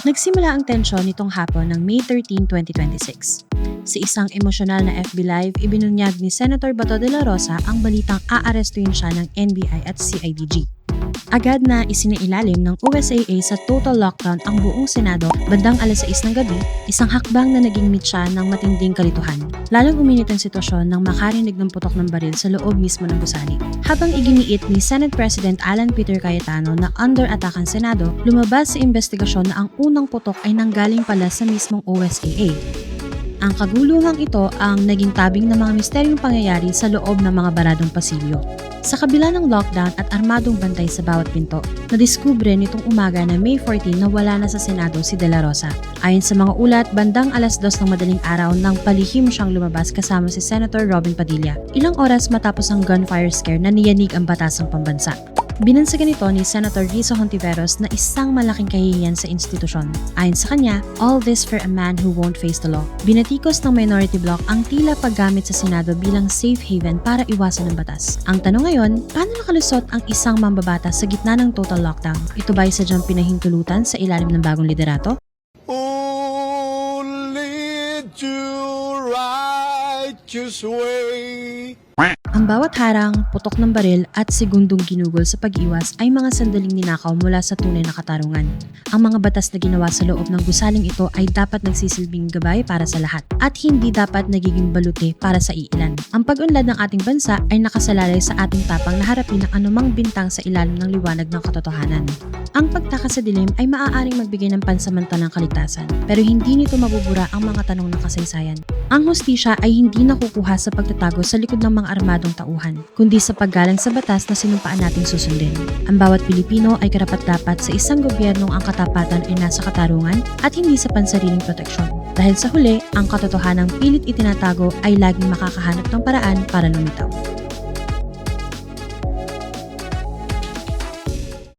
Nagsimula ang tensyon nitong hapon ng May 13, 2026. Sa isang emosyonal na FB Live, ibinunyag ni Senator Bato de la Rosa ang balitang aarestuhin siya ng NBI at CIDG. Agad na isinailalim ng USAA sa total lockdown ang buong Senado bandang alas 6 ng gabi, isang hakbang na naging mitya ng matinding kalituhan. Lalong uminit ang sitwasyon nang makarinig ng putok ng baril sa loob mismo ng gusali. Habang iginiit ni Senate President Alan Peter Cayetano na under attack ang Senado, lumabas sa investigasyon na ang unang putok ay nanggaling pala sa mismong USAA. Ang kaguluhang ito ang naging tabing ng mga misteryong pangyayari sa loob ng mga baradong pasilyo. Sa kabila ng lockdown at armadong bantay sa bawat pinto, nadiskubre nitong umaga na May 14 na wala na sa Senado si De La Rosa. Ayon sa mga ulat, bandang alas 2 ng madaling araw nang palihim siyang lumabas kasama si Senator Robin Padilla. Ilang oras matapos ang gunfire scare na niyanig ang batasang pambansa. Binansagan ito ni Senator Rizzo Hontiveros na isang malaking kahihiyan sa institusyon. Ayon sa kanya, all this for a man who won't face the law. Binatikos ng minority bloc ang tila paggamit sa Senado bilang safe haven para iwasan ang batas. Ang tanong ngayon, paano nakalusot ang isang mambabatas sa gitna ng total lockdown? Ito ba ay sadyang pinahintulutan sa ilalim ng bagong liderato? Only to righteous way. Ang bawat harang, putok ng baril at segundong ginugol sa pag-iwas ay mga sandaling ninakaw mula sa tunay na katarungan. Ang mga batas na ginawa sa loob ng gusaling ito ay dapat nagsisilbing gabay para sa lahat at hindi dapat nagiging balute para sa iilan. Ang pag-unlad ng ating bansa ay nakasalalay sa ating tapang na harapin ang anumang bintang sa ilalim ng liwanag ng katotohanan. Ang pagtaka sa dilim ay maaaring magbigay ng pansamantalang kaligtasan, pero hindi nito mabubura ang mga tanong ng kasaysayan. Ang hustisya ay hindi nakukuha sa pagtatago sa likod ng mga armadong tauhan, kundi sa paggalang sa batas na sinumpaan nating susundin. Ang bawat Pilipino ay karapat-dapat sa isang gobyernong ang katapatan ay nasa katarungan at hindi sa pansariling proteksyon. Dahil sa huli, ang katotohanang pilit itinatago ay laging makakahanap ng paraan para lumitaw.